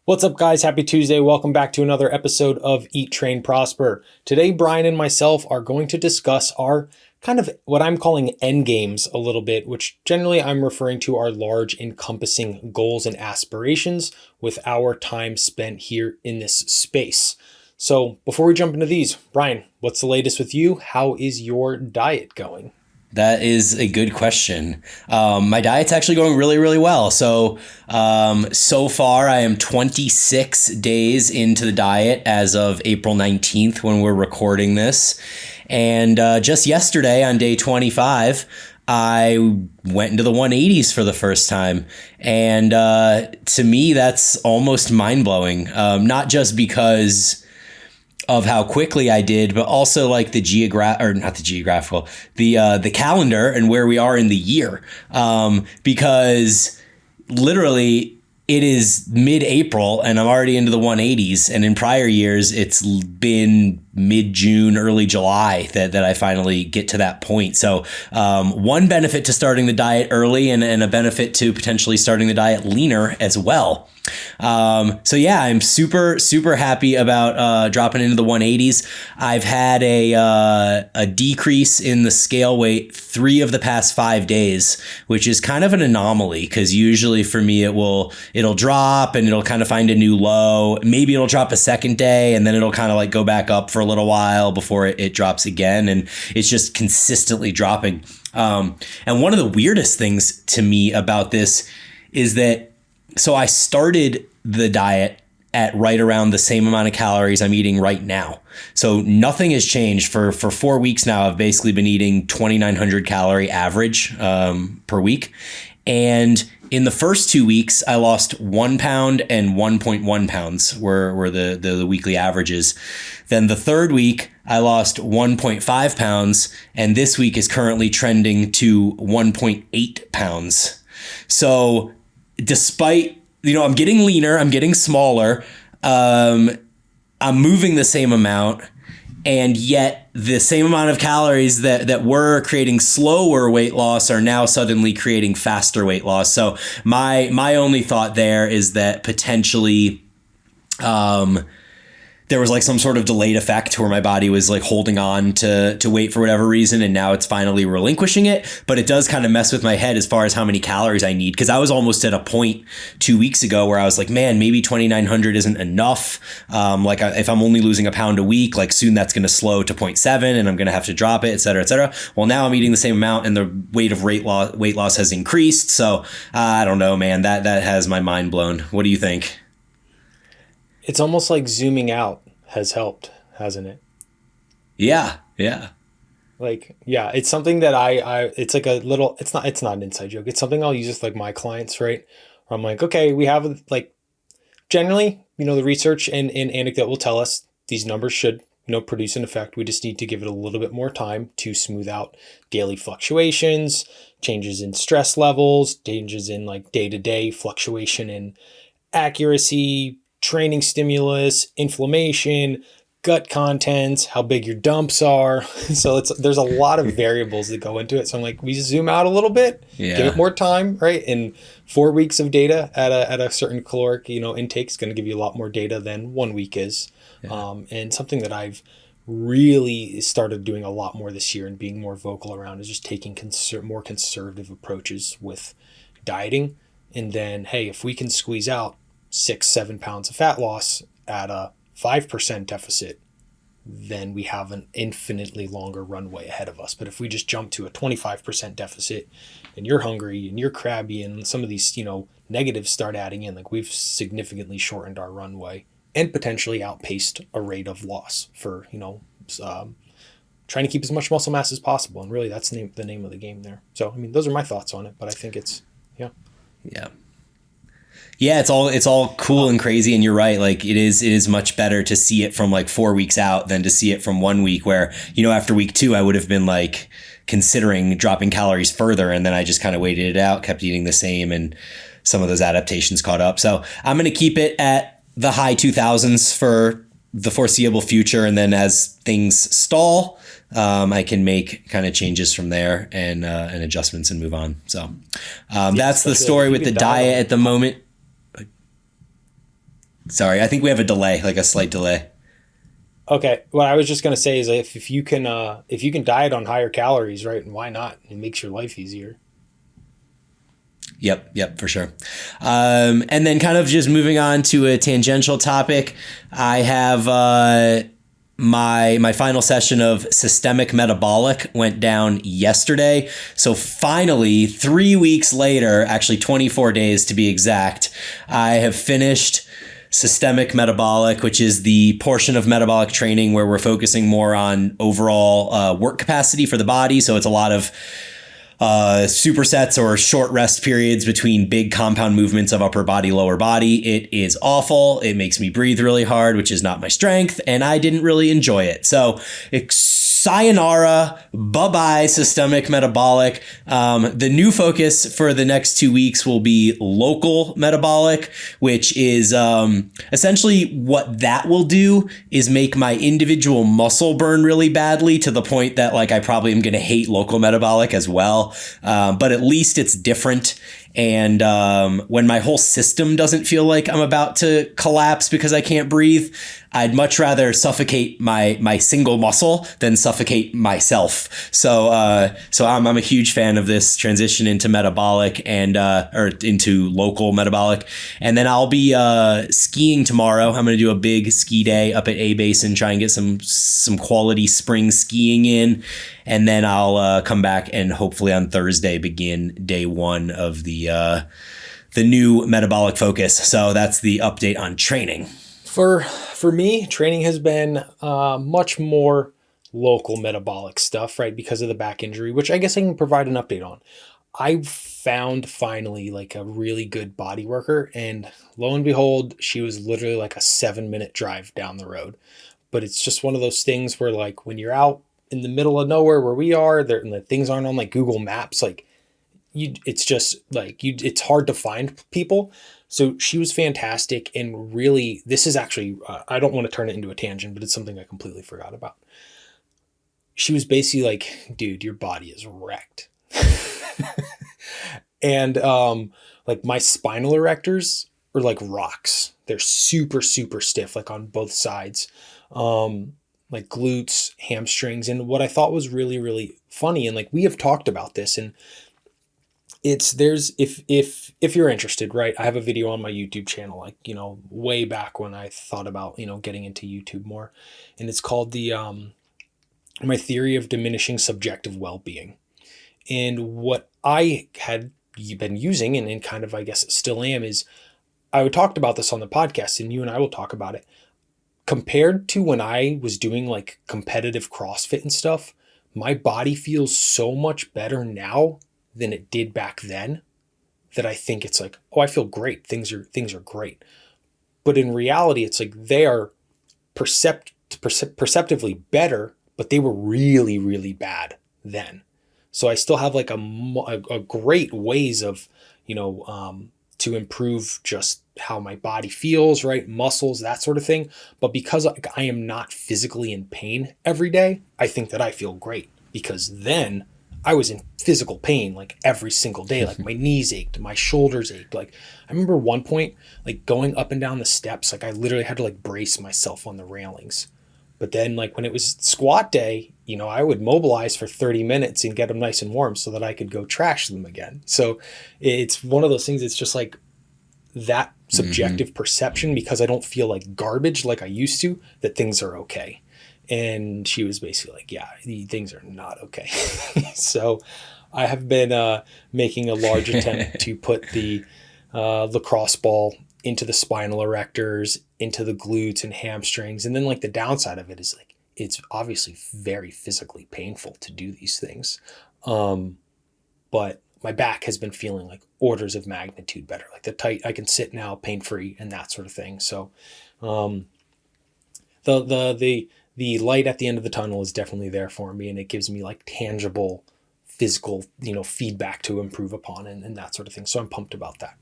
What's up, guys? Happy Tuesday. Welcome back to another episode of Eat, Train, Prosper. Today, Bryan and myself are going to discuss our kind of what I'm calling endgames a little bit, which generally I'm referring to our large encompassing goals and aspirations with our time spent here in this space. So before we jump into these, Bryan, what's the latest with you? How is your diet going? That is a good question. My diet's actually going really, really well. So far I am 26 days into the diet as of April 19th when we're recording this. And just yesterday on day 25, I went into the 180s for the first time. And to me, that's almost mind blowing. Not just because of how quickly I did, but also like the calendar and where we are in the year. Because literally it is mid-April and I'm already into the 180s. And in prior years, it's been mid-June, early July that I finally get to that point. So one benefit to starting the diet early and a benefit to potentially starting the diet leaner as well. So yeah, I'm super, super happy about dropping into the 180s. I've had a decrease in the scale weight 3 of the past 5 days, which is kind of an anomaly because usually for me it'll drop and it'll kind of find a new low. Maybe it'll drop a second day and then it'll kind of like go back up for a little while before it drops again, and it's just consistently dropping. And one of the weirdest things to me about this is that so I started the diet at right around the same amount of calories I'm eating right now. So nothing has changed for 4 weeks now. I've basically been eating 2,900 calorie average per week. And in the first 2 weeks, I lost 1 pound and 1.1 pounds were the weekly averages. Then the third week, I lost 1.5 pounds. And this week is currently trending to 1.8 pounds. So despite, I'm getting leaner, I'm getting smaller, I'm moving the same amount, and yet the same amount of calories that were creating slower weight loss are now suddenly creating faster weight loss. So my only thought there is that potentially there was like some sort of delayed effect where my body was like holding on to weight for whatever reason, and now it's finally relinquishing it. But it does kind of mess with my head as far as how many calories I need, because I was almost at a point 2 weeks ago where I was like, man, maybe 2,900 isn't enough. If I'm only losing a pound a week, like soon that's going to slow to 0.7 and I'm going to have to drop it, et cetera, et cetera. Well, now I'm eating the same amount and the weight loss has increased. So I don't know, man, that has my mind blown. What do you think? It's almost like zooming out has helped, hasn't it? Yeah. Like, yeah, it's something that it's like a little, it's not an inside joke. It's something I'll use with like my clients, right? Where I'm like, okay, we have like, generally, the research and anecdote will tell us these numbers should, produce an effect. We just need to give it a little bit more time to smooth out daily fluctuations, changes in stress levels, changes in like day-to-day fluctuation in accuracy, training stimulus, inflammation, gut contents, how big your dumps are. So there's a lot of variables that go into it. So I'm like, we zoom out a little bit, give it more time, right? And 4 weeks of data at a certain caloric, intake is going to give you a lot more data than 1 week is. Yeah. And something that I've really started doing a lot more this year and being more vocal around is just taking more conservative approaches with dieting. And then, hey, if we can squeeze out 6-7 pounds of fat loss at a 5% deficit, then we have an infinitely longer runway ahead of us. But if we just jump to a 25% deficit and you're hungry and you're crabby and some of these, negatives start adding in, like we've significantly shortened our runway and potentially outpaced a rate of loss for, trying to keep as much muscle mass as possible. And really that's the name of the game there. So, those are my thoughts on it, but I think it's, yeah. Yeah. Yeah, it's all cool and crazy, and you're right. Like it is much better to see it from like 4 weeks out than to see it from 1 week where, after week 2, I would have been like considering dropping calories further. And then I just kind of waited it out, kept eating the same, and some of those adaptations caught up. So I'm going to keep it at the high 2000s for the foreseeable future. And then as things stall, I can make kind of changes from there and adjustments and move on. So that's the story with the diet at the moment. Sorry, I think we have a delay, like a slight delay. Okay, what I was just gonna say is if you can diet on higher calories, right? And why not? It makes your life easier. Yep, for sure. And then kind of just moving on to a tangential topic, I have my final session of systemic metabolic went down yesterday. So finally, 3 weeks later, actually 24 days to be exact, I have finished systemic metabolic, which is the portion of metabolic training where we're focusing more on overall work capacity for the body. So it's a lot of supersets or short rest periods between big compound movements of upper body, lower body. It is awful. It makes me breathe really hard, which is not my strength, and I didn't really enjoy it. So sayonara, bye-bye systemic metabolic. The new focus for the next 2 weeks will be local metabolic, which is essentially what that will do is make my individual muscle burn really badly to the point that like I probably am going to hate local metabolic as well. But at least it's different. And when my whole system doesn't feel like I'm about to collapse because I can't breathe, I'd much rather suffocate my single muscle than suffocate myself. So I'm a huge fan of this transition into metabolic and or into local metabolic. And then I'll be skiing tomorrow. I'm going to do a big ski day up at A Basin, try and get some quality spring skiing in. And then I'll come back and hopefully on Thursday begin day one of the new metabolic focus. So that's the update on training. For me, training has been much more local metabolic stuff, right? Because of the back injury, which I guess I can provide an update on. I found finally like a really good body worker, and lo and behold, she was literally like a 7-minute drive down the road. But it's just one of those things where like when you're out in the middle of nowhere where we are, there and the things aren't on like Google Maps, like it's just like it's hard to find people. So she was fantastic, and really this is actually I don't want to turn it into a tangent, but it's something I completely forgot about. She was basically like, dude, your body is wrecked. And like my spinal erectors are like rocks. They're super super stiff like on both sides. Like glutes, hamstrings. And what I thought was really really funny, and like we have talked about this, and it's there's if you're interested, right? I have a video on my YouTube channel, like, way back when I thought about, getting into YouTube more. And it's called the my theory of diminishing subjective well-being. And what I had been using, and kind of I guess still am, is I talked about this on the podcast, and you and I will talk about it. Compared to when I was doing like competitive CrossFit and stuff, my body feels so much better now than it did back then, that I think it's like, oh, I feel great. Things are great. But in reality, it's like they are perceptively better, but they were really, really bad then. So I still have like a great ways of, to improve just how my body feels, right? Muscles, that sort of thing. But because I am not physically in pain every day, I think that I feel great, because then I was in physical pain like every single day. Like my knees ached, my shoulders ached. Like I remember one point, like going up and down the steps, like I literally had to like brace myself on the railings. But then like when it was squat day, I would mobilize for 30 minutes and get them nice and warm so that I could go trash them again. So it's one of those things. It's just like that subjective perception, because I don't feel like garbage like I used to, that things are okay. And she was basically like, yeah, things are not okay. So I have been making a large attempt to put the lacrosse ball into the spinal erectors, into the glutes and hamstrings. And then like the downside of it is like, it's obviously very physically painful to do these things. But my back has been feeling like orders of magnitude better. Like the tight, I can sit now pain-free and that sort of thing. So the light at the end of the tunnel is definitely there for me, and it gives me like tangible physical, feedback to improve upon, and that sort of thing. So I'm pumped about that.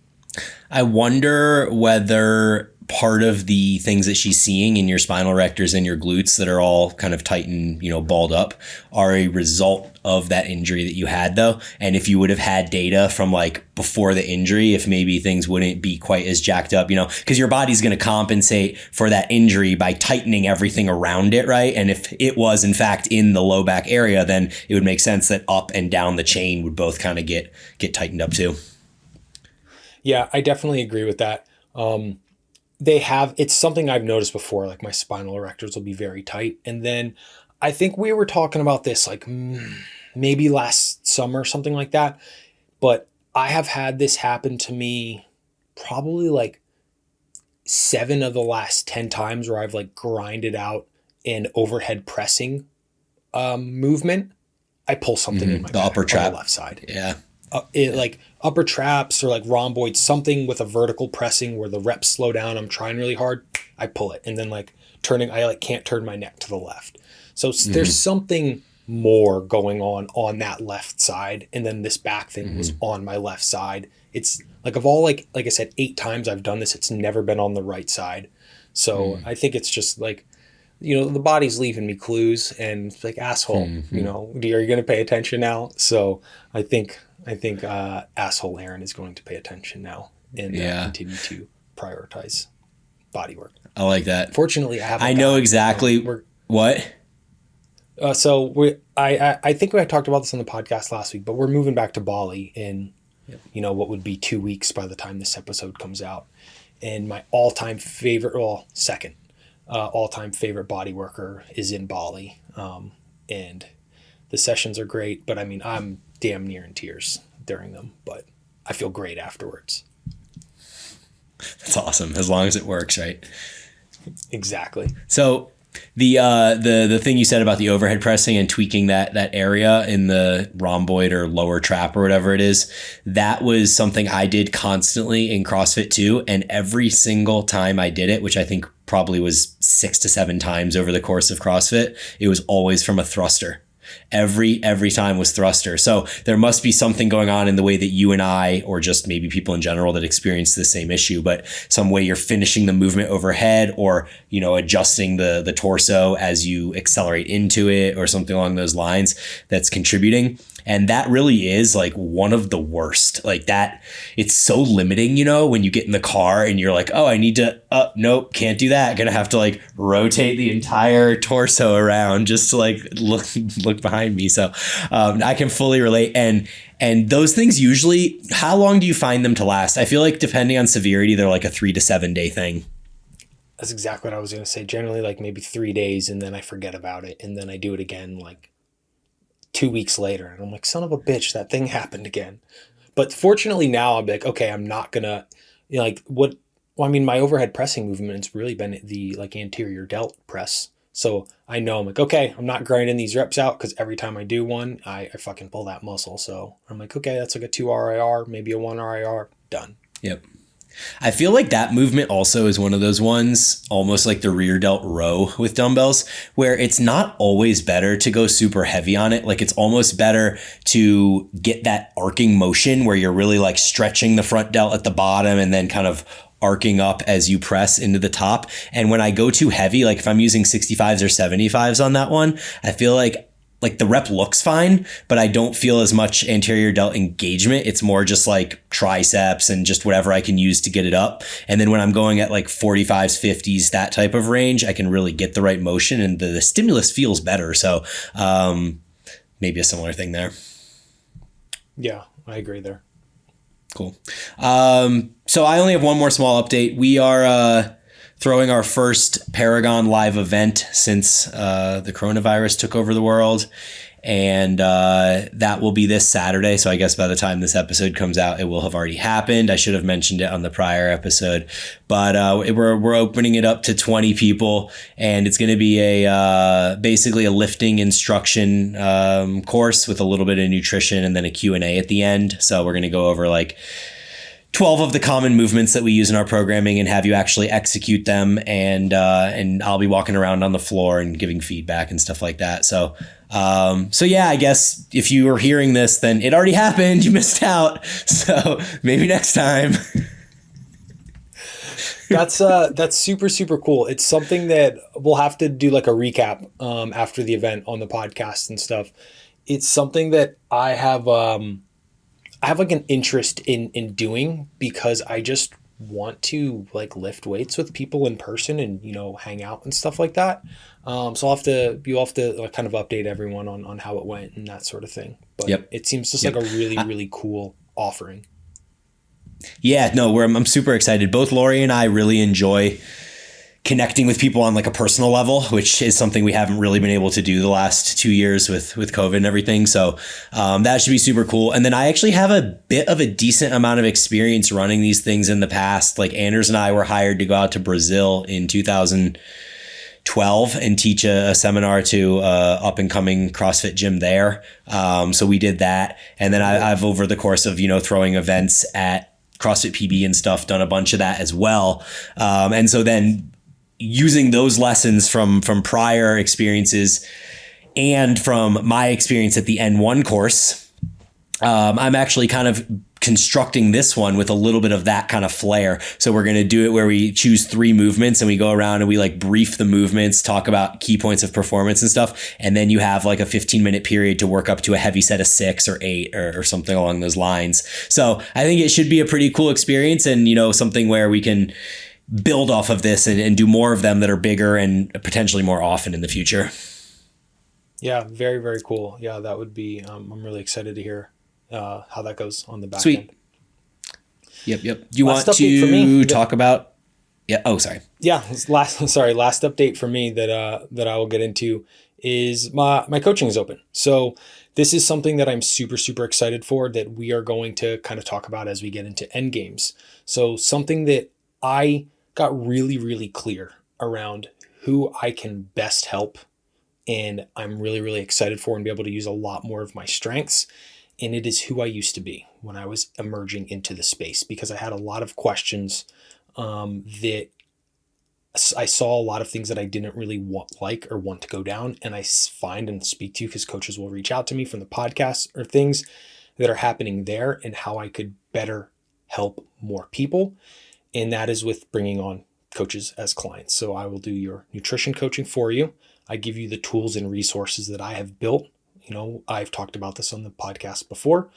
I wonder whether part of the things that she's seeing in your spinal erectors and your glutes that are all kind of tight and, balled up are a result of that injury that you had though. And if you would have had data from like before the injury, if maybe things wouldn't be quite as jacked up, because your body's going to compensate for that injury by tightening everything around it, right? And if it was in fact in the low back area, then it would make sense that up and down the chain would both kind of get tightened up too. Yeah, I definitely agree with that. It's something I've noticed before, like my spinal erectors will be very tight. And then I think we were talking about this like maybe last summer, something like that. But I have had this happen to me probably like 7 of the last 10 times where I've like grinded out an overhead pressing movement. I pull something in my the back upper trap on the left side. Yeah. Like upper traps or like rhomboids, something with a vertical pressing where the reps slow down. I'm trying really hard. I pull it. And then like I like can't turn my neck to the left. So there's something more going on that left side. And then this back thing was on my left side. It's like of all, like I said, 8 times I've done this, it's never been on the right side. So I think it's just like, the body's leaving me clues and it's like, asshole, are you going to pay attention now? So I think asshole Aaron is going to pay attention now and continue to prioritize body work. I like that. Fortunately, I know exactly what. I think we talked about this on the podcast last week, but we're moving back to Bali in, what would be 2 weeks by the time this episode comes out. And my all-time favorite, second all-time favorite body worker is in Bali. And the sessions are great, but I mean, I'm damn near in tears during them, but I feel great afterwards. That's awesome. As long as it works, right? Exactly. So the thing you said about the overhead pressing and tweaking that area in the rhomboid or lower trap or whatever it is, that was something I did constantly in CrossFit too. And every single time I did it, which I think probably was 6 to 7 times over the course of CrossFit, it was always from a thruster. Every time was thruster. So there must be something going on in the way that you and I, or just maybe people in general that experience the same issue, but some way you're finishing the movement overhead or, adjusting the torso as you accelerate into it or something along those lines that's contributing. And that really is like one of the worst. Like that, it's so limiting, when you get in the car and you're like, oh, I need to, nope, can't do that. Gonna have to like rotate the entire torso around just to like look behind me. So I can fully relate. And those things usually, how long do you find them to last? I feel like depending on severity, they're like a 3 to 7 day thing. That's exactly what I was going to say. Generally like maybe 3 days and then I forget about it. And then I do it again like 2 weeks later. And I'm like, son of a bitch, that thing happened again. But fortunately now I'm like, okay, I'm not going to my overhead pressing movement's really been the like anterior delt press. So I know I'm like, okay, I'm not grinding these reps out because every time I do one, I fucking pull that muscle. So I'm like, okay, that's like a 2 RIR, maybe a 1 RIR, done. Yep. I feel like that movement also is one of those ones, almost like the rear delt row with dumbbells, where it's not always better to go super heavy on it. Like it's almost better to get that arcing motion where you're really like stretching the front delt at the bottom and then kind of arcing up as you press into the top. And when I go too heavy, like if I'm using 65s or 75s on that one, I feel like the rep looks fine, but I don't feel as much anterior delt engagement. It's more just like triceps and just whatever I can use to get it up. And then when I'm going at like 45s, 50s, that type of range, I can really get the right motion and the stimulus feels better. So maybe a similar thing there. Yeah, I agree there. Cool. So I only have one more small update. We are throwing our first Paragon live event since the coronavirus took over the world. And that will be this Saturday. So I guess by the time this episode comes out, it will have already happened. I should have mentioned it on the prior episode. But we're opening it up to 20 people. And it's going to be basically a lifting instruction course with a little bit of nutrition and then a Q&A at the end. So we're going to go over like 12 of the common movements that we use in our programming and have you actually execute them. And I'll be walking around on the floor and giving feedback and stuff like that. So yeah, I guess if you were hearing this, then it already happened. You missed out. So maybe next time. That's super super cool. It's something that we'll have to do like a recap after the event on the podcast and stuff. It's something that I have like an interest in doing because I just want to like lift weights with people in person and hang out and stuff like that. So you'll have to like kind of update everyone on how it went and that sort of thing. But Yep. it seems just like Yep. a really really cool offering. Yeah, no, I'm super excited. Both Lori and I really enjoy connecting with people on like a personal level, which is something we haven't really been able to do the last 2 years with COVID and everything. So that should be super cool. And then I actually have a bit of a decent amount of experience running these things in the past. Like Anders and I were hired to go out to Brazil in 2012 and teach a seminar to up and coming CrossFit gym there. So we did that. And then I've over the course of, throwing events at CrossFit PB and stuff, done a bunch of that as well. And so then using those lessons from prior experiences and from my experience at the N1 course, I'm actually kind of constructing this one with a little bit of that kind of flair. So we're going to do it where we choose 3 movements and we go around and we like brief the movements, talk about key points of performance and stuff. And then you have like a 15-minute period to work up to a heavy set of 6 or 8 or something along those lines. So I think it should be a pretty cool experience and, something where we can build off of this and do more of them that are bigger and potentially more often in the future. Yeah, very very cool. Yeah, that would be. I'm really excited to hear how that goes on the back Sweet. end. Yep. Do you Last want update for to me. talk about? Yeah. Oh, sorry. Yeah, last update for me that I will get into is my coaching is open. So this is something that I'm super super excited for that we are going to kind of talk about as we get into Endgames. So something that I got really really clear around who I can best help and I'm really really excited for and be able to use a lot more of my strengths, and it is who I used to be when I was emerging into the space because I had a lot of questions that I saw a lot of things that I didn't really like or want to go down. And I find and speak to because coaches will reach out to me from the podcast or things that are happening there and how I could better help more people. And that is with bringing on coaches as clients. So I will do your nutrition coaching for you. I give you the tools and resources that I have built. I've talked about this on the podcast before.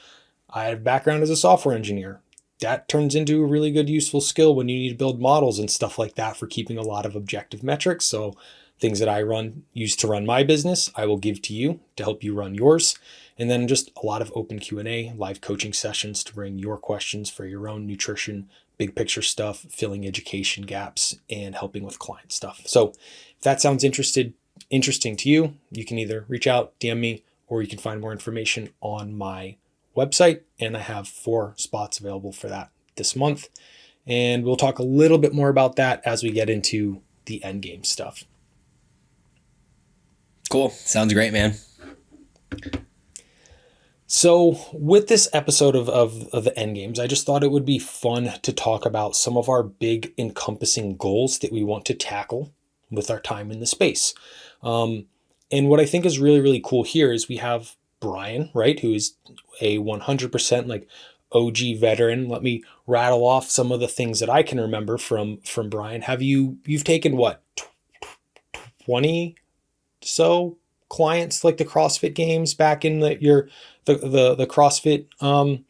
I have background as a software engineer. That turns into a really good useful skill when you need to build models and stuff like that for keeping a lot of objective metrics. So things that I use to run my business, I will give to you to help you run yours. And then just a lot of open Q&A, live coaching sessions to bring your questions for your own nutrition, big picture stuff, filling education gaps, and helping with client stuff. So if that sounds interesting to you, you can either reach out, DM me, or you can find more information on my website, and I have 4 spots available for that this month. And we'll talk a little bit more about that as we get into the Endgame stuff. Cool. Sounds great, man. So with this episode of the Endgames, I just thought it would be fun to talk about some of our big encompassing goals that we want to tackle with our time in the space. And what I think is really, really cool here is we have Bryan, right, who is a 100% like OG veteran. Let me rattle off some of the things that I can remember from Bryan. You've taken what, 20 so clients like the CrossFit Games back in the CrossFit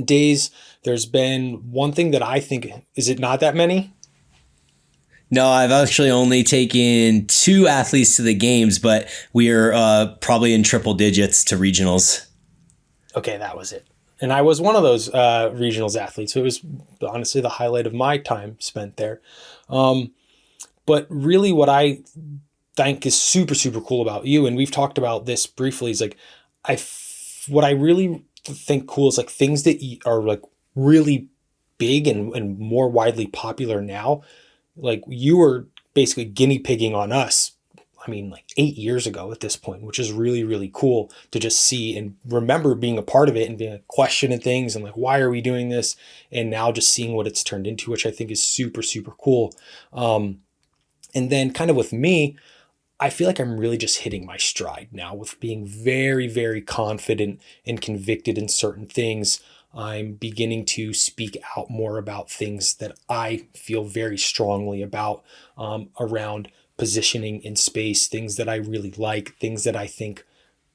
days. There's been one thing that I think, is it not that many? No, I've actually only taken 2 athletes to the games, but we are probably in triple digits to regionals. Okay, that was it. And I was one of those regionals athletes. So it was honestly the highlight of my time spent there. But really what I think is super, super cool about you, and we've talked about this briefly, is like, what I really think cool is like things that are like really big and more widely popular now. Like you were basically guinea pigging on us. I mean, like 8 years ago at this point, which is really, really cool to just see and remember being a part of it and being like questioning things and like, why are we doing this? And now just seeing what it's turned into, which I think is super, super cool. And then kind of with me, I feel like I'm really just hitting my stride now with being very, very confident and convicted in certain things. I'm beginning to speak out more about things that I feel very strongly about, around positioning in space, things that I really like, things that I think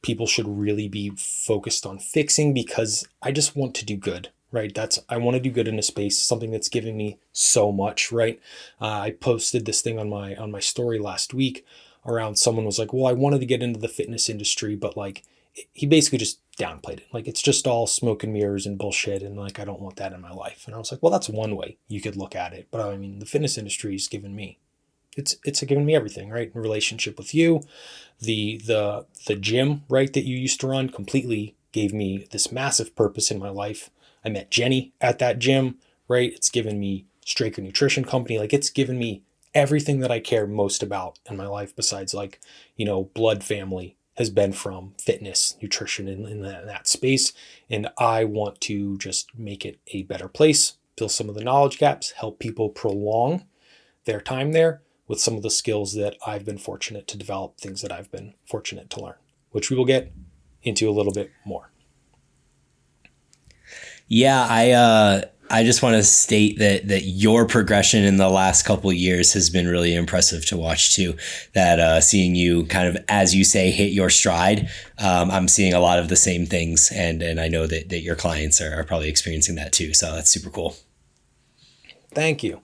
people should really be focused on fixing, because I just want to do good, right? I want to do good in a space, something that's giving me so much, right? I posted this thing on my story last week around, someone was like, well, I wanted to get into the fitness industry, but like he basically just downplayed it. Like, it's just all smoke and mirrors and bullshit. And like, I don't want that in my life. And I was like, well, that's one way you could look at it. But I mean, the fitness industry has given me, it's given me everything, right? In relationship with you, the gym, right, that you used to run completely gave me this massive purpose in my life. I met Jenny at that gym, right? It's given me Straker Nutrition Company. Like, it's given me everything that I care most about in my life, besides like, blood family has been from fitness, nutrition in that space. And I want to just make it a better place, fill some of the knowledge gaps, help people prolong their time there with some of the skills that I've been fortunate to develop, things that I've been fortunate to learn, which we will get into a little bit more. Yeah, I just want to state that your progression in the last couple of years has been really impressive to watch too. That seeing you kind of, as you say, hit your stride. I'm seeing a lot of the same things, and I know that your clients are probably experiencing that too. So that's super cool. Thank you.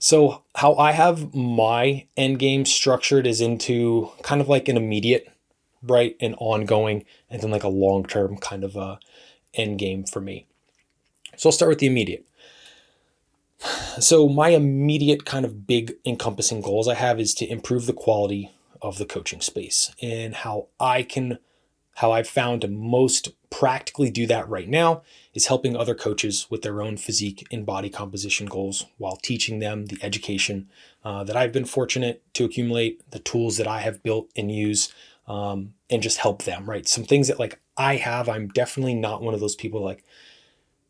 So, how I have my end game structured is into kind of like an immediate, right, an ongoing, and then like a long term kind of a end game for me. So, I'll start with the immediate. So, my immediate kind of big encompassing goals I have is to improve the quality of the coaching space, and how I've found to most practically do that right now is helping other coaches with their own physique and body composition goals while teaching them the education that I've been fortunate to accumulate, the tools that I have built and use, and just help them, right? Some things that like I'm definitely not one of those people like,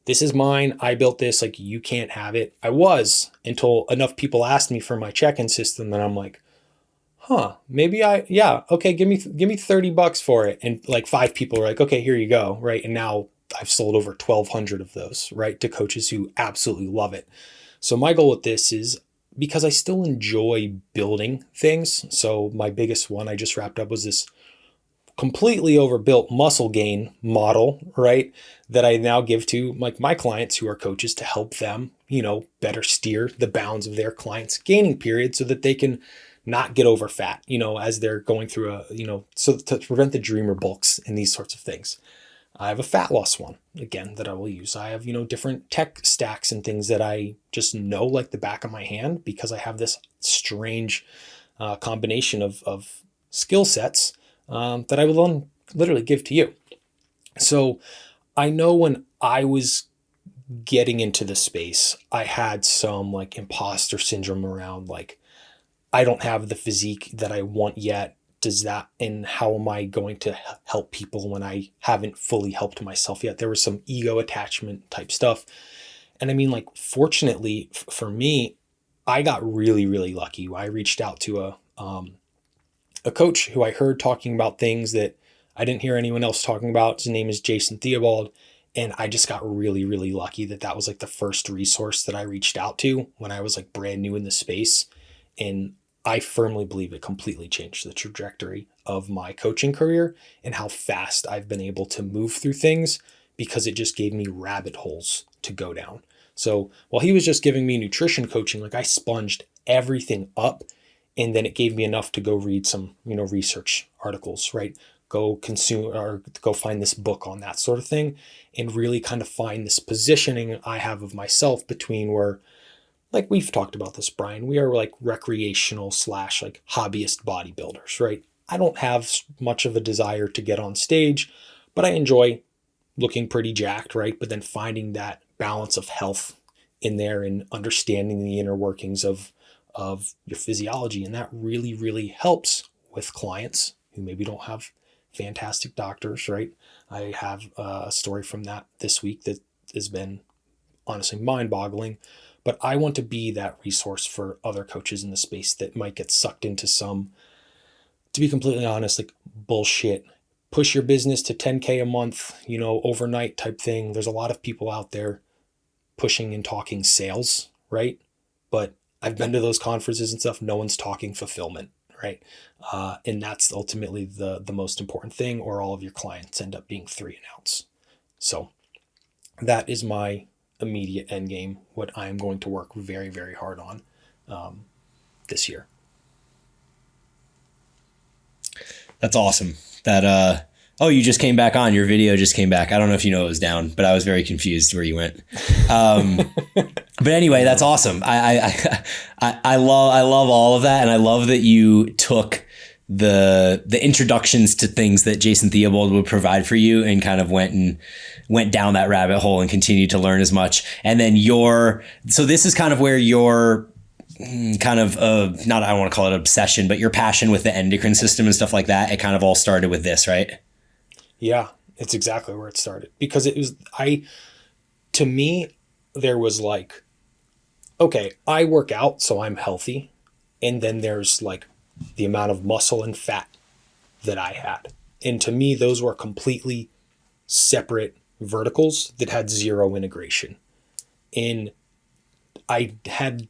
this is mine, I built this, like you can't have it. I was, until enough people asked me for my check-in system, and I'm like, maybe yeah, okay, give me $30 for it. And like five people were like, okay, here you go. Right. And now I've sold over 1,200 of those, right, to coaches who absolutely love it. So my goal with this is, because I still enjoy building things. So my biggest one I just wrapped up was this completely overbuilt muscle gain model, right? That I now give to like my clients who are coaches to help them, better steer the bounds of their clients' gaining period so that they can not get over fat, as they're going through so to prevent the dreamer bulks and these sorts of things. I have a fat loss one again that I will use. I have, different tech stacks and things that I just know like the back of my hand, because I have this strange combination of skill sets that I will literally give to you. So I know when I was getting into the space, I had some like imposter syndrome around like, I don't have the physique that I want yet. Does that, and how am I going to help people when I haven't fully helped myself yet? There was some ego attachment type stuff. And I mean, like, fortunately for me, I got really, really lucky. I reached out to a coach who I heard talking about things that I didn't hear anyone else talking about. His name is Jason Theobald. And I just got really, really lucky that was like the first resource that I reached out to when I was like brand new in the space. And I firmly believe it completely changed the trajectory of my coaching career and how fast I've been able to move through things, because it just gave me rabbit holes to go down. So while he was just giving me nutrition coaching, like I sponged everything up, and then it gave me enough to go read some, research articles, right? Go consume or go find this book on that sort of thing, and really kind of find this positioning I have of myself between where, like we've talked about this, Bryan, we are like recreational slash like hobbyist bodybuilders, right? I don't have much of a desire to get on stage, but I enjoy looking pretty jacked, right? But then finding that balance of health in there and understanding the inner workings of your physiology. And that really, really helps with clients who maybe don't have fantastic doctors, right? I have a story from that this week that has been honestly mind boggling. But I want to be that resource for other coaches in the space that might get sucked into some, to be completely honest, like bullshit push your business to 10K a month, overnight type thing. There's a lot of people out there pushing and talking sales, right? But I've been to those conferences and stuff. No one's talking fulfillment, right? And that's ultimately the most important thing, or all of your clients end up being 3 and outs. So that is my immediate end game, what I am going to work very, very hard on this year. That's awesome. Oh, you just came back on. Your video just came back. I don't know if you know it was down, but I was very confused where you went. But anyway, that's awesome. I love all of that, and I love that you took the introductions to things that Jason Theobald would provide for you and kind of went down that rabbit hole and continued to learn as much. And then so this is kind of where your kind of not, I don't want to call it obsession, but your passion with the endocrine system and stuff like that, it kind of all started with this, right? Yeah, it's exactly where it started, because to me, there was like, okay, I work out, so I'm healthy. And then there's like the amount of muscle and fat that I had. And to me, those were completely separate verticals that had zero integration. And I had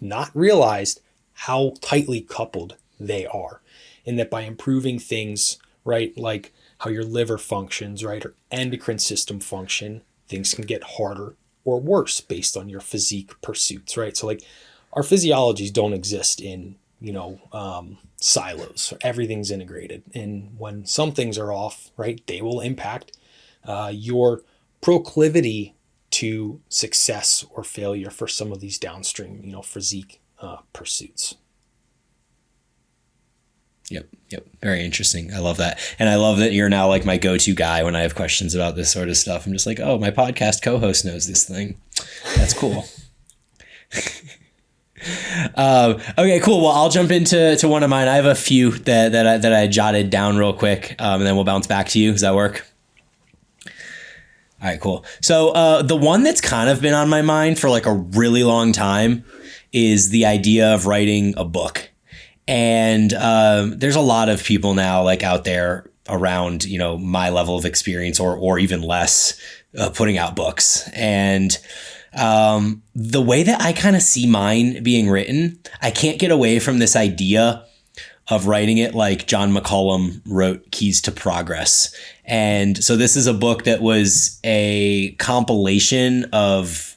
not realized how tightly coupled they are, and that by improving things, right, like how your liver functions, right, or endocrine system function, things can get harder or worse based on your physique pursuits, right? So like our physiologies don't exist in, silos. Everything's integrated. And when some things are off, right, they will impact your proclivity to success or failure for some of these downstream, physique pursuits. Yep. Very interesting. I love that. And I love that you're now like my go-to guy when I have questions about this sort of stuff. I'm just like, oh, my podcast co-host knows this thing. That's cool. Okay, cool. Well, I'll jump into one of mine. I have a few that I jotted down real quick, and then we'll bounce back to you. Does that work? All right, cool. So the one that's kind of been on my mind for like a really long time is the idea of writing a book. And there's a lot of people now like out there around, my level of experience or even less putting out books. And the way that I kind of see mine being written, I can't get away from this idea of writing it like John McCullum wrote Keys to Progress. And so this is a book that was a compilation of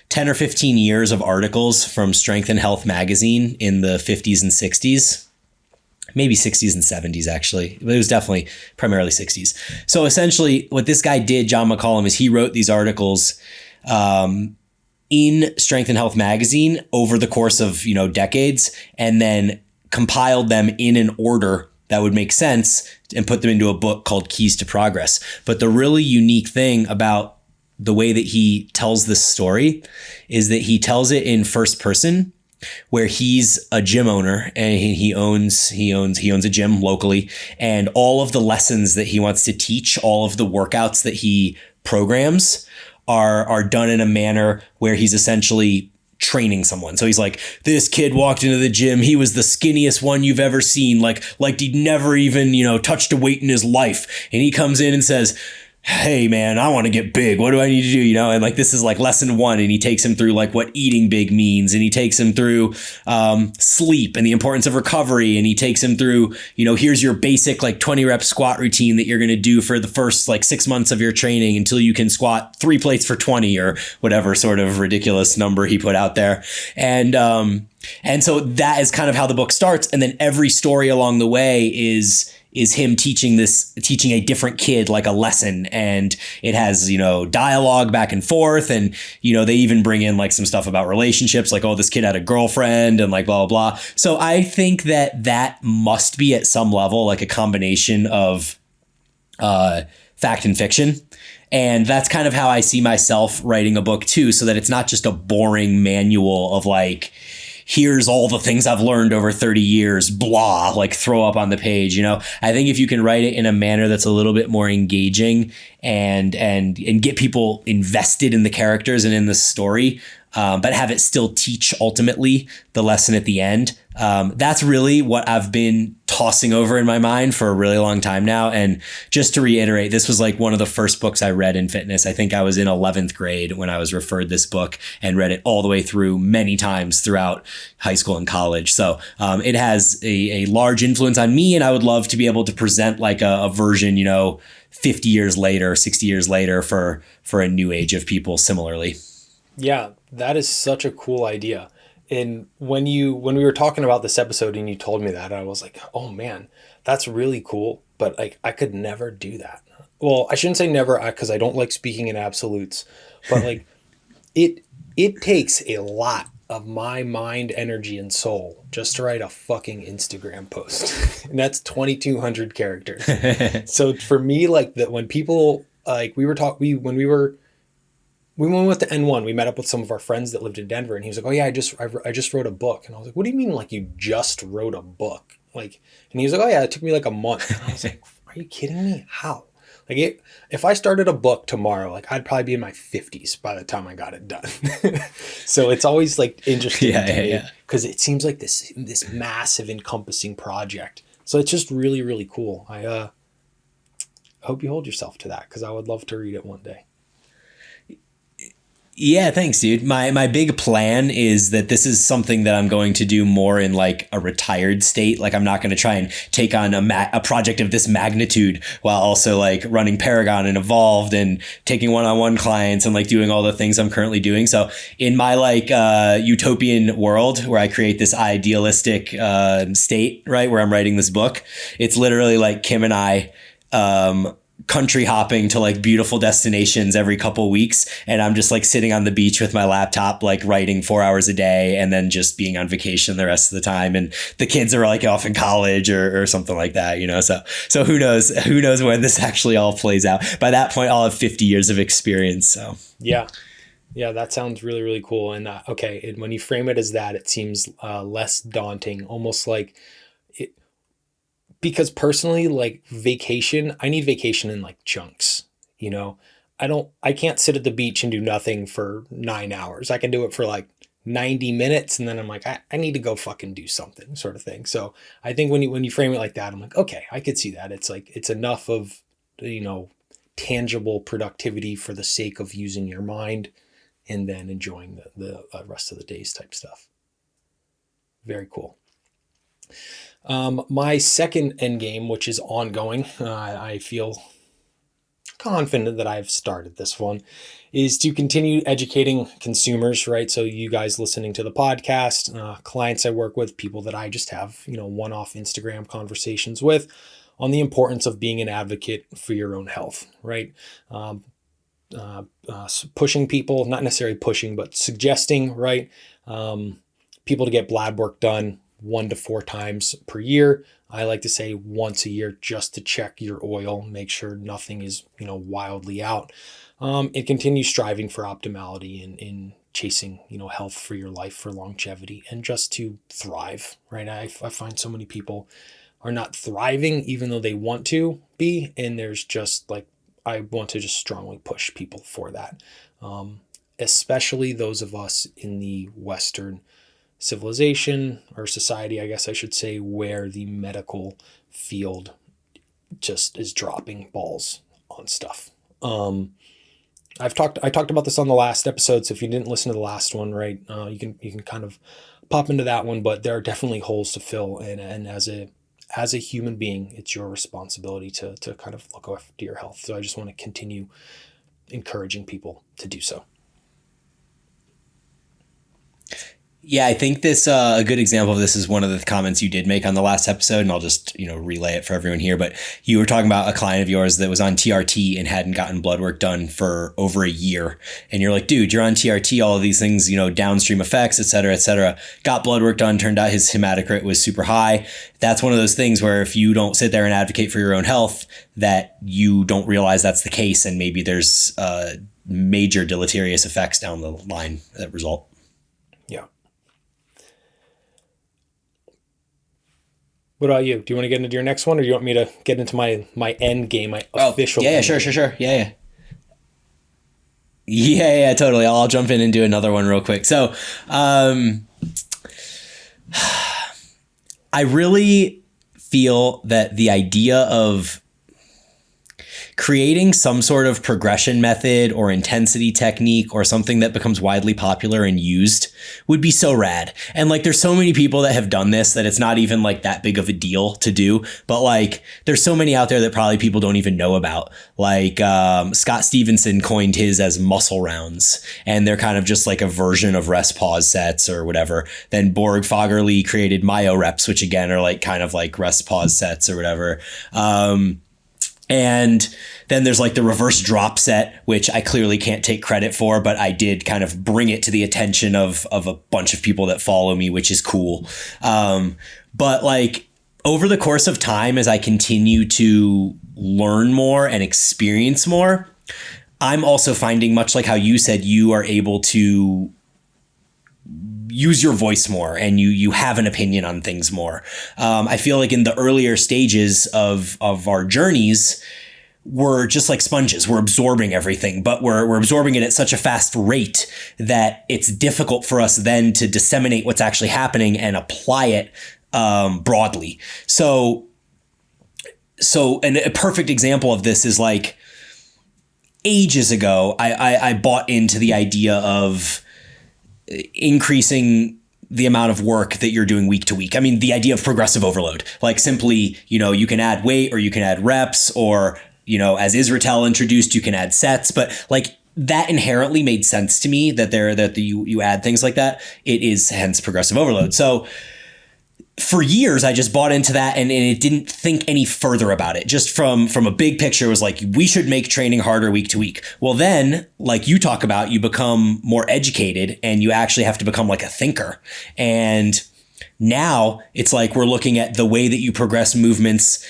10 or 15 years of articles from Strength and Health magazine in the 50s and 60s, maybe 60s and 70s, actually. But it was definitely primarily 60s. So essentially what this guy did, John McCullum, is he wrote these articles in Strength and Health magazine over the course of, decades, and then compiled them in an order that would make sense and put them into a book called Keys to Progress. But the really unique thing about the way that he tells this story is that he tells it in first person, where he's a gym owner and he owns a gym locally, and all of the lessons that he wants to teach, all of the workouts that he programs are done in a manner where he's essentially training someone. So he's like, this kid walked into the gym. He was the skinniest one you've ever seen. Like he'd never even, touched a weight in his life. And he comes in and says, hey man, I want to get big. What do I need to do? And like, this is like lesson 1. And he takes him through like what eating big means. And he takes him through sleep and the importance of recovery. And he takes him through, here's your basic like 20 rep squat routine that you're going to do for the first like 6 months of your training until you can squat 3 plates for 20 or whatever sort of ridiculous number he put out there. And so that is kind of how the book starts. And then every story along the way is him teaching a different kid like a lesson, and it has, dialogue back and forth. And, they even bring in like some stuff about relationships, like, oh, this kid had a girlfriend and like blah, blah, blah. So I think that must be at some level like a combination of fact and fiction. And that's kind of how I see myself writing a book too, so that it's not just a boring manual of like, here's all the things I've learned over 30 years, blah, like throw up on the page. I think if you can write it in a manner that's a little bit more engaging and get people invested in the characters and in the story, but have it still teach ultimately the lesson at the end. That's really what I've been tossing over in my mind for a really long time now. And just to reiterate, this was like one of the first books I read in fitness. I think I was in 11th grade when I was referred this book and read it all the way through many times throughout high school and college. So it has a large influence on me, and I would love to be able to present like a version, 50 years later, 60 years later for a new age of people similarly. Yeah, that is such a cool idea. And when we were talking about this episode and you told me that, I was like, oh man, that's really cool. But like, I could never do that. Well, I shouldn't say never because I don't like speaking in absolutes. But like, it takes a lot of my mind, energy, and soul just to write a fucking Instagram post, and that's 2,200 characters. So for me, like that, when people like we were talking, when we went with the N1. We met up with some of our friends that lived in Denver, and he was like, "Oh yeah, I just wrote a book." And I was like, "What do you mean, like you just wrote a book?" Like, and he was like, "Oh yeah, it took me like a month." And I was like, "Are you kidding me? How?" If I started a book tomorrow, like I'd probably be in my 50s by the time I got it done. So it's always like interesting to me because it seems like this massive encompassing project. So it's just really, really cool. I hope you hold yourself to that because I would love to read it one day. Yeah, thanks, dude. My big plan is that this is something that I'm going to do more in like a retired state. Like I'm not going to try and take on a project of this magnitude while also like running Paragon and Evolved and taking one-on-one clients and like doing all the things I'm currently doing. So in my like utopian world where I create this idealistic state, right, where I'm writing this book, it's literally like Kim and I country hopping to like beautiful destinations every couple weeks, and I'm just like sitting on the beach with my laptop like writing 4 hours a day and then just being on vacation the rest of the time, and the kids are like off in college or something like that, so who knows when this actually all plays out. By that point I'll have 50 years of experience. So yeah, that sounds really, really cool. And okay, and when you frame it as that, it seems less daunting, almost like it, because personally, like vacation, I need vacation in like chunks, you know. I can't sit at the beach and do nothing for 9 hours. I can do it for like 90 minutes and then I'm like, I need to go fucking do something, sort of thing. So I think when you frame it like that, I'm like, okay, I could see that. It's like it's enough of, tangible productivity for the sake of using your mind and then enjoying the rest of the days type stuff. Very cool. My second end game, which is ongoing, I feel confident that I've started this one, is to continue educating consumers, right? So you guys listening to the podcast, clients I work with, people that I just have, one-off Instagram conversations with, on the importance of being an advocate for your own health, right? Pushing people, not necessarily pushing, but suggesting, right? People to get blab work done 1 to 4 times per year. I like to say once a year just to check your oil, make sure nothing is, wildly out. And continue striving for optimality in chasing, health for your life, for longevity, and just to thrive, right? I find so many people are not thriving even though they want to be. And there's just like, I want to just strongly push people for that. Especially those of us in the Western civilization or society, I guess I should say, where the medical field just is dropping balls on stuff. I talked about this on the last episode, so if you didn't listen to the last one, right, you can kind of pop into that one, but there are definitely holes to fill, and as a human being, it's your responsibility to kind of look after your health. So I just want to continue encouraging people to do so. Yeah, I think this a good example of this is one of the comments you did make on the last episode, and I'll just relay it for everyone here. But you were talking about a client of yours that was on TRT and hadn't gotten blood work done for over a year, and you're like, dude, you're on TRT, all of these things, downstream effects, et cetera, et cetera. Got blood work done, turned out his hematocrit was super high. That's one of those things where if you don't sit there and advocate for your own health, that you don't realize that's the case, and maybe there's major deleterious effects down the line that result. Yeah. What about you? Do you want to get into your next one, or do you want me to get into my end game, my official? Yeah, sure. Yeah. Yeah, totally. I'll jump in and do another one real quick. So, I really feel that the idea of creating some sort of progression method or intensity technique or something that becomes widely popular and used would be so rad. And like, there's so many people that have done this that it's not even like that big of a deal to do. But like, there's so many out there that probably people don't even know about. Like, Scott Stevenson coined his as muscle rounds, and they're kind of just like a version of rest pause sets or whatever. Then Borg Fogerly created myo reps, which again are like kind of like rest pause sets or whatever. And then there's like the reverse drop set, which I clearly can't take credit for, but I did kind of bring it to the attention of a bunch of people that follow me, which is cool. But like over the course of time, as I continue to learn more and experience more, I'm also finding, much like how you said, you are able to use your voice more and you have an opinion on things more. I feel like in the earlier stages of our journeys, we're just like sponges. We're absorbing everything, but we're absorbing it at such a fast rate that it's difficult for us then to disseminate what's actually happening and apply it broadly. So and a perfect example of this is like ages ago, I bought into the idea of increasing the amount of work that you're doing week to week. I mean, the idea of progressive overload, like simply, you can add weight or you can add reps or, as Israel introduced, you can add sets, but like that inherently made sense to me that you add things like that. It is hence progressive overload. So for years, I just bought into that and it didn't think any further about it. Just from a big picture, it was like, we should make training harder week to week. Well, then, like you talk about, you become more educated and you actually have to become like a thinker. And now it's like we're looking at the way that you progress movements,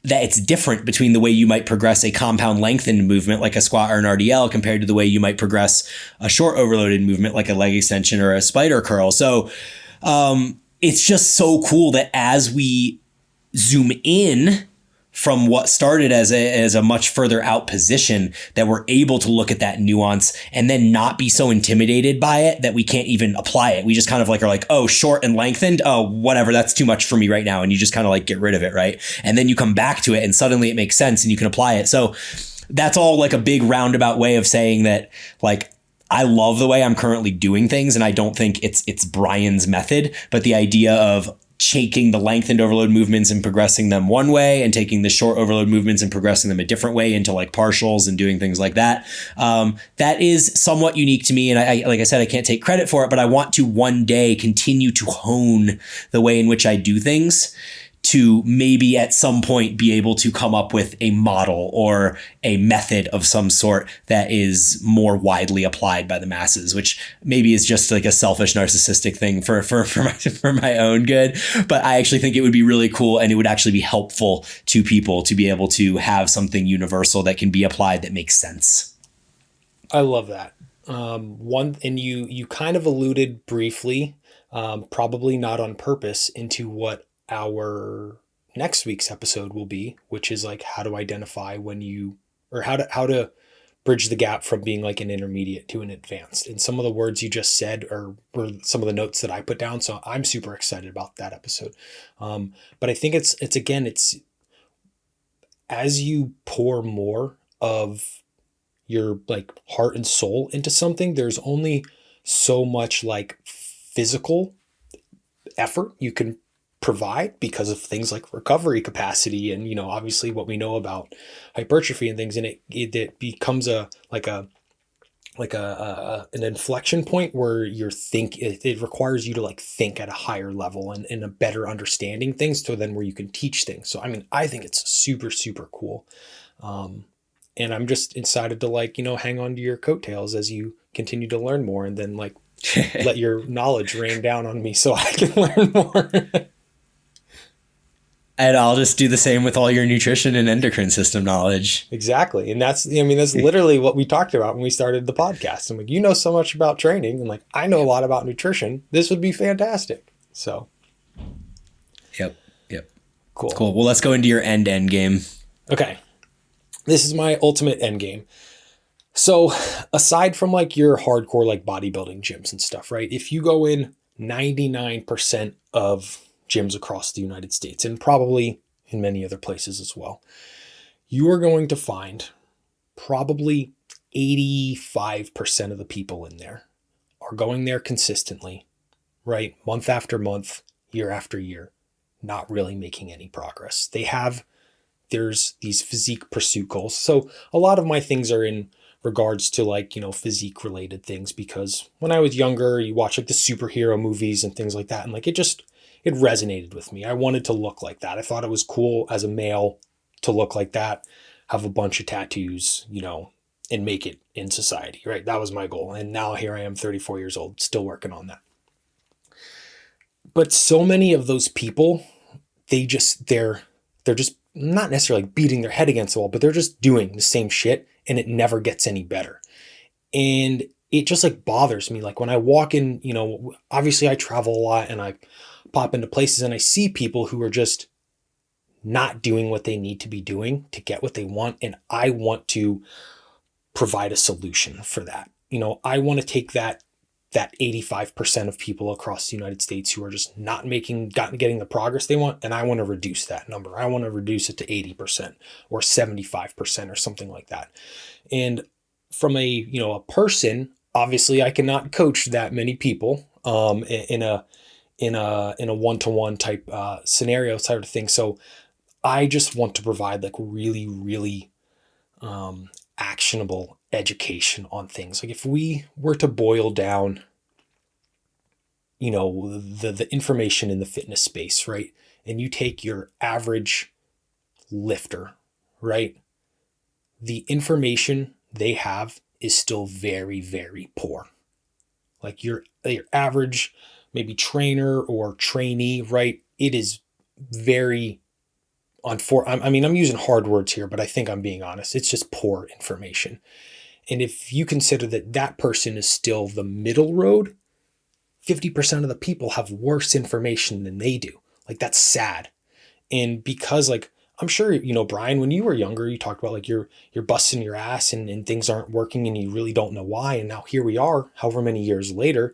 that it's different between the way you might progress a compound lengthened movement like a squat or an RDL compared to the way you might progress a short overloaded movement like a leg extension or a spider curl. So, it's just so cool that as we zoom in from what started as a much further out position, that we're able to look at that nuance and then not be so intimidated by it that we can't even apply it. We just kind of like are like, oh, short and lengthened. Oh, whatever. That's too much for me right now. And you just kind of like get rid of it. Right. And then you come back to it and suddenly it makes sense and you can apply it. So that's all like a big roundabout way of saying that, like, I love the way I'm currently doing things, and I don't think it's Bryan's method, but the idea of taking the lengthened overload movements and progressing them one way and taking the short overload movements and progressing them a different way into like partials and doing things like that. That is somewhat unique to me. And I, like I said, I can't take credit for it, but I want to one day continue to hone the way in which I do things, to maybe at some point be able to come up with a model or a method of some sort that is more widely applied by the masses, which maybe is just like a selfish narcissistic thing for my own good. But I actually think it would be really cool, and it would actually be helpful to people to be able to have something universal that can be applied that makes sense. I love that. And you kind of alluded briefly, probably not on purpose, into what our next week's episode will be, which is like how to identify when you, or how to bridge the gap from being like an intermediate to an advanced. And some of the words you just said were some of the notes that I put down. So I'm super excited about that episode. But I think it's as you pour more of your like heart and soul into something, there's only so much like physical effort you can provide because of things like recovery capacity and obviously what we know about hypertrophy and things. And it becomes an inflection point where it requires you to like think at a higher level and a better understanding things, so then where you can teach things. So I mean, I think it's super super cool. And I'm just excited to like hang on to your coattails as you continue to learn more, and then like let your knowledge rain down on me so I can learn more. And I'll just do the same with all your nutrition and endocrine system knowledge. Exactly. And that's literally what we talked about when we started the podcast. I'm like, so much about training, and like, I know a lot about nutrition. This would be fantastic. So. Yep. Cool. Well, let's go into your end game. Okay. This is my ultimate end game. So aside from like your hardcore like bodybuilding gyms and stuff, right? If you go in 99% of gyms across the United States and probably in many other places as well, you are going to find probably 85% of the people in there are going there consistently, right? Month after month, year after year, not really making any progress. There's these physique pursuit goals. So a lot of my things are in regards to like, physique related things because when I was younger, you watch like the superhero movies and things like that. And like it resonated with me. I wanted to look like that. I thought it was cool as a male to look like that, have a bunch of tattoos, and make it in society, right? That was my goal. And now here I am, 34 years old, still working on that. But so many of those people, they're just not necessarily beating their head against the wall, but they're just doing the same shit and it never gets any better. And it just like bothers me. Like when I walk in, obviously I travel a lot and I pop into places and I see people who are just not doing what they need to be doing to get what they want. And I want to provide a solution for that. I want to take that 85% of people across the United States who are just not getting the progress they want. And I want to reduce that number. I want to reduce it to 80% or 75% or something like that. And from a person, obviously I cannot coach that many people in a one-to-one type scenario type of thing. So I just want to provide like really, really actionable education on things. Like if we were to boil down, the information in the fitness space, right? And you take your average lifter, right? The information they have is still very, very poor. Like your average maybe trainer or trainee, right? It is very I mean, I'm using hard words here, but I think I'm being honest. It's just poor information. And if you consider that that person is still the middle road, 50% of the people have worse information than they do. Like that's sad. And because like I'm sure, Bryan, when you were younger, you talked about like you're busting your ass and things aren't working and you really don't know why. And now here we are, however many years later.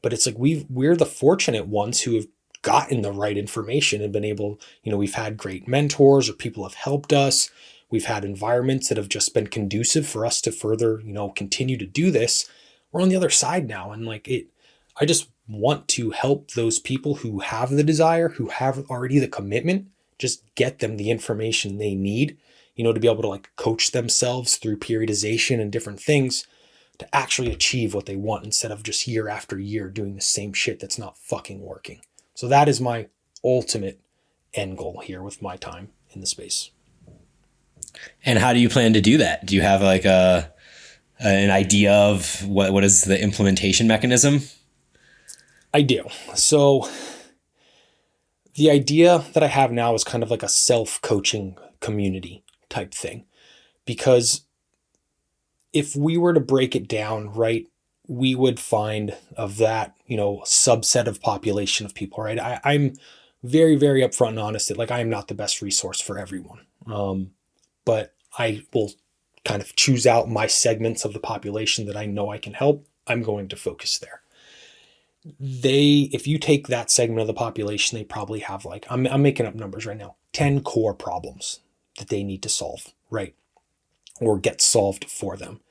But it's like we're the fortunate ones who have gotten the right information and been able, we've had great mentors or people have helped us. We've had environments that have just been conducive for us to further, continue to do this. We're on the other side now. And like I just want to help those people who have the desire, who have already the commitment, just get them the information they need, to be able to like coach themselves through periodization and different things to actually achieve what they want instead of just year after year doing the same shit that's not fucking working. So that is my ultimate end goal here with my time in the space. And how do you plan to do that? Do you have like an idea of what is the implementation mechanism? I do. So the idea that I have now is kind of like a self-coaching community type thing. Because if we were to break it down, right, we would find of that, subset of population of people, right? I'm very, very upfront and honest that like I am not the best resource for everyone. But I will kind of choose out my segments of the population that I know I can help. I'm going to focus there. If you take that segment of the population, they probably have like, I'm making up numbers right now, 10 core problems that they need to solve, right? Or get solved for them.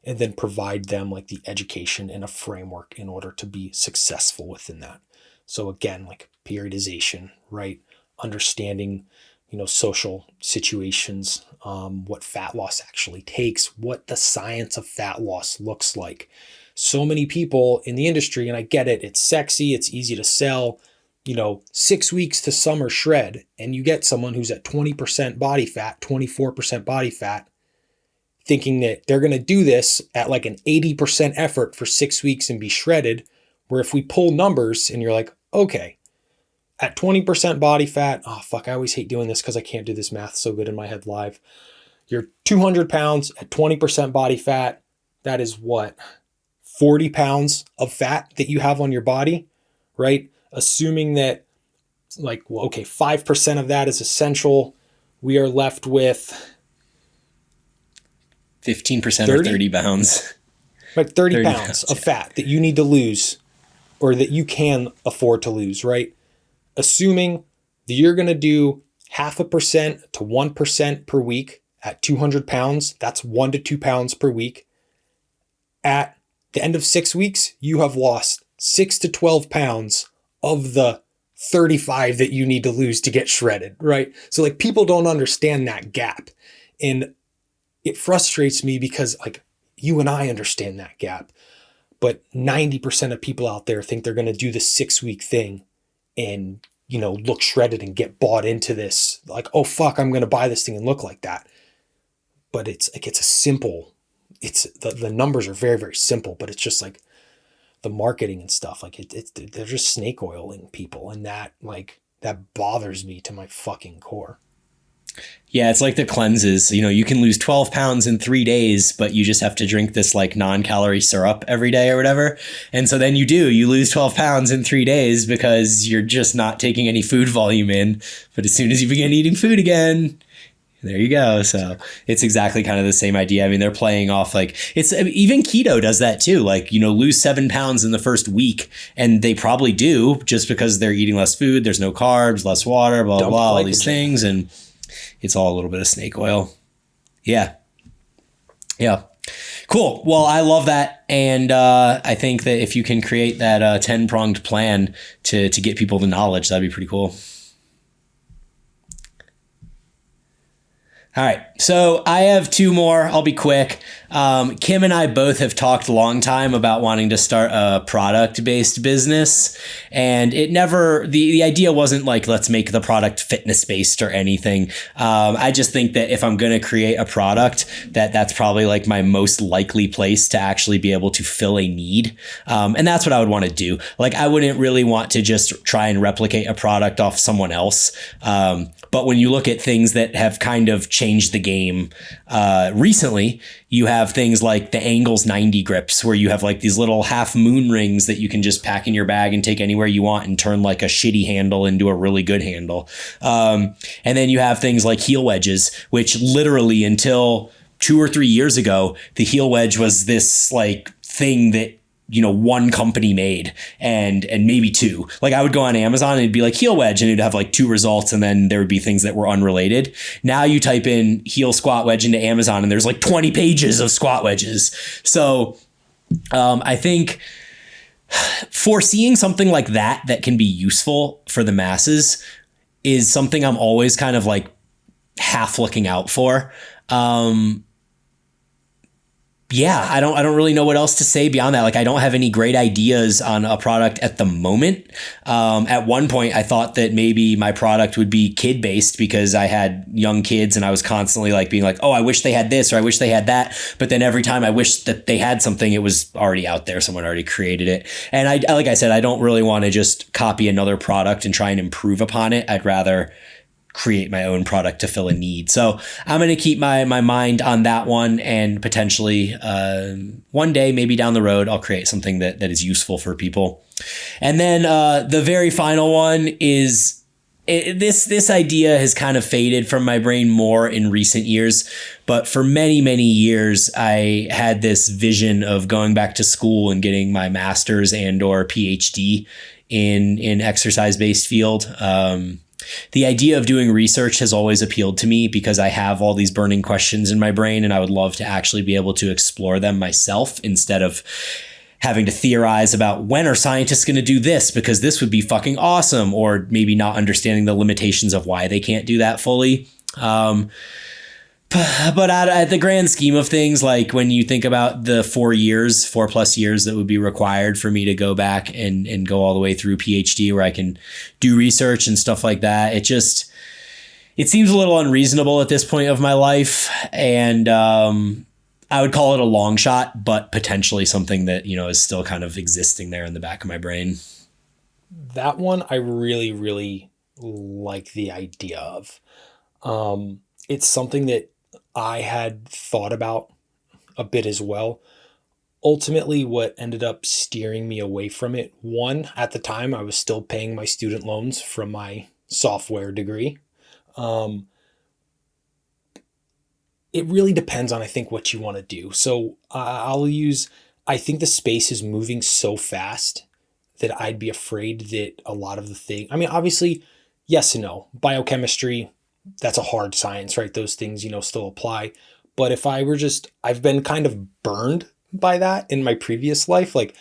And then provide them like the education and a framework in order to be successful within that. So again, like periodization, right? Understanding, social situations, what fat loss actually takes, what the science of fat loss looks like. So many people in the industry, and I get it, it's sexy, it's easy to sell, 6 weeks to summer shred, and you get someone who's at 20% body fat, 24% body fat, thinking that they're going to do this at like an 80% effort for 6 weeks and be shredded. Where if we pull numbers and you're like, okay, at 20% body fat, oh fuck, I always hate doing this because I can't do this math so good in my head live. You're 200 pounds at 20% body fat. That is what? 40 pounds of fat that you have on your body, right? Assuming that like, well, okay, 5% of that is essential. We are left with 15% or 30, 30 pounds. like 30 30 pounds pounds. of fat that you need to lose or that you can afford to lose, right? Assuming that you're going to do 0.5% to 1% per week at 200 pounds, that's 1 to 2 pounds per week. At the end of 6 weeks, you have lost 6 to 12 pounds of the 35 that you need to lose to get shredded, right? So like people don't understand that gap. And it frustrates me because like you and I understand that gap, but 90% of people out there think they're going to do the 6 week thing and, look shredded and get bought into this. Like, oh, fuck, I'm going to buy this thing and look like that. But it's like, it's a simple, it's the numbers are very, very simple, but it's just like the marketing and stuff. Like they're just snake oiling people. And that bothers me to my fucking core. Yeah, it's like the cleanses. You can lose 12 pounds in 3 days, but you just have to drink this like non-calorie syrup every day or whatever. And so then you lose 12 pounds in 3 days because you're just not taking any food volume in. But as soon as you begin eating food again, there you go. So it's exactly kind of the same idea. I mean, they're playing off like even keto does that too. Like, lose 7 pounds in the first week, and they probably do just because they're eating less food. There's no carbs, less water, blah, blah, Dump blah, all these glycogen. things. And it's all a little bit of snake oil. Yeah. Yeah. Cool. Well, I love that. And I think that if you can create that 10-pronged plan to get people the knowledge, that'd be pretty cool. All right. So I have two more. I'll be quick. Kim and I both have talked a long time about wanting to start a product-based business. And the idea wasn't like, let's make the product fitness-based or anything. I just think that if I'm going to create a product, that's probably like my most likely place to actually be able to fill a need. And that's what I would want to do. Like, I wouldn't really want to just try and replicate a product off someone else. But when you look at things that have kind of changed the game recently, you have things like the Angles 90 grips, where you have like these little half moon rings that you can just pack in your bag and take anywhere you want and turn like a shitty handle into a really good handle. And then you have things like heel wedges, which literally until 2 or 3 years ago, the heel wedge was this like thing that one company made and maybe two. Like, I would go on Amazon and it'd be like heel wedge and it'd have like two results, and then there would be things that were unrelated. Now you type in heel squat wedge into Amazon and there's like 20 pages of squat wedges. So I think foreseeing something like that can be useful for the masses is something I'm always kind of like half looking out for. Yeah, I don't really know what else to say beyond that. Like, I don't have any great ideas on a product at the moment. At one point, I thought that maybe my product would be kid based because I had young kids and I was constantly like being like, oh, I wish they had this or I wish they had that. But then every time I wished that they had something, it was already out there. Someone already created it. And I like I said, I don't really want to just copy another product and try and improve upon it. I'd rather create my own product to fill a need. So I'm going to keep my mind on that one, and potentially one day, maybe down the road, I'll create something that is useful for people. And then the very final one is this idea has kind of faded from my brain more in recent years, but for many, many years, I had this vision of going back to school and getting my master's and or PhD in exercise-based field. The idea of doing research has always appealed to me because I have all these burning questions in my brain, and I would love to actually be able to explore them myself instead of having to theorize about when are scientists going to do this because this would be fucking awesome, or maybe not understanding the limitations of why they can't do that fully. But at the grand scheme of things, like when you think about the 4+ years that would be required for me to go back and go all the way through PhD where I can do research and stuff like that, it seems a little unreasonable at this point of my life. And I would call it a long shot, but potentially something that, is still kind of existing there in the back of my brain. That one I really, really like the idea of. It's something that I had thought about a bit as well. Ultimately, what ended up steering me away from it, one, at the time, I was still paying my student loans from my software degree. it really depends on, I think, what you want to do. So I think the space is moving so fast that I'd be afraid that a lot of the thing, I mean, obviously, yes and no. Biochemistry, that's a hard science, right? Those things, still apply. But if I were just, I've been kind of burned by that in my previous life. Like,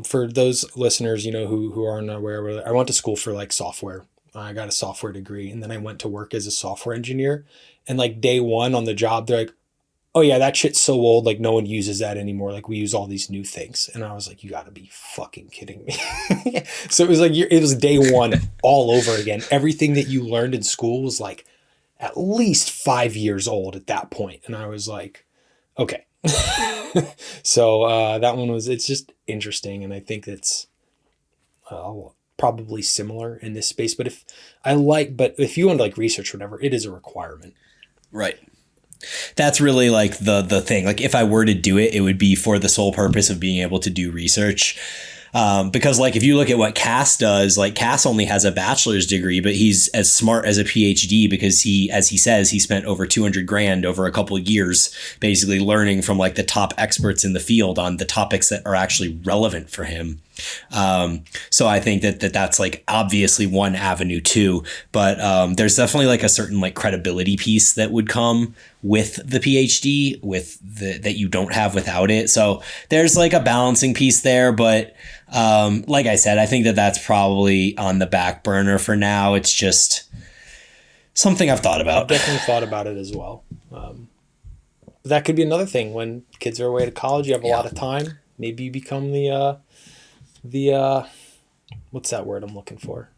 for those listeners, who aren't aware, I went to school for like software. I got a software degree, and then I went to work as a software engineer. And like day one on the job, they're like, "Oh yeah, that shit's so old. Like no one uses that anymore. Like we use all these new things." And I was like, "You got to be fucking kidding me!" So it was like it was day one all over again. Everything that you learned in school was like at least 5 years old at that point, and I was like, "Okay." So that one was. It's just interesting, and I think it's probably similar in this space. But if you want to like research or whatever, it is a requirement. Right. That's really like the thing. Like if I were to do it, it would be for the sole purpose of being able to do research. Because like if you look at what Cass does, like Cass only has a bachelor's degree, but he's as smart as a PhD because he, as he says, he spent over 200 grand over a couple of years, basically learning from like the top experts in the field on the topics that are actually relevant for him. So I think that's like obviously one avenue too, but there's definitely like a certain like credibility piece that would come with the PhD that you don't have without it. So there's like a balancing piece there, but like I said, I think that's probably on the back burner for now. It's just something I've thought about. I've definitely thought about it as well. That could be another thing when kids are away to college. You have a lot of time. Maybe you become the what's that word I'm looking for?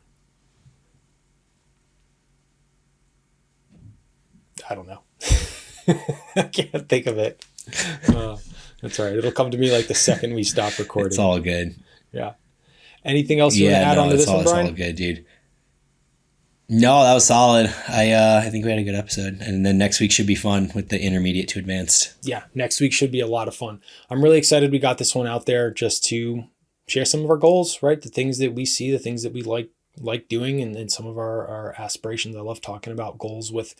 I don't know. I can't think of it. That's all right. It'll come to me like the second we stop recording. It's all good. Yeah. Anything else you want to add on to this one, Bryan? It's all good, dude. No, that was solid. I think we had a good episode, and then next week should be fun with the intermediate to advanced. Yeah, next week should be a lot of fun. I'm really excited we got this one out there just to share some of our goals, right? The things that we see, the things that we like doing, and some of our aspirations. I love talking about goals with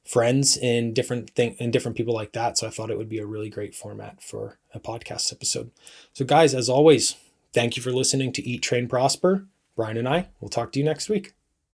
friends and different people like that. So I thought it would be a really great format for a podcast episode. So guys, as always, thank you for listening to Eat, Train, Prosper. Bryan and I will talk to you next week.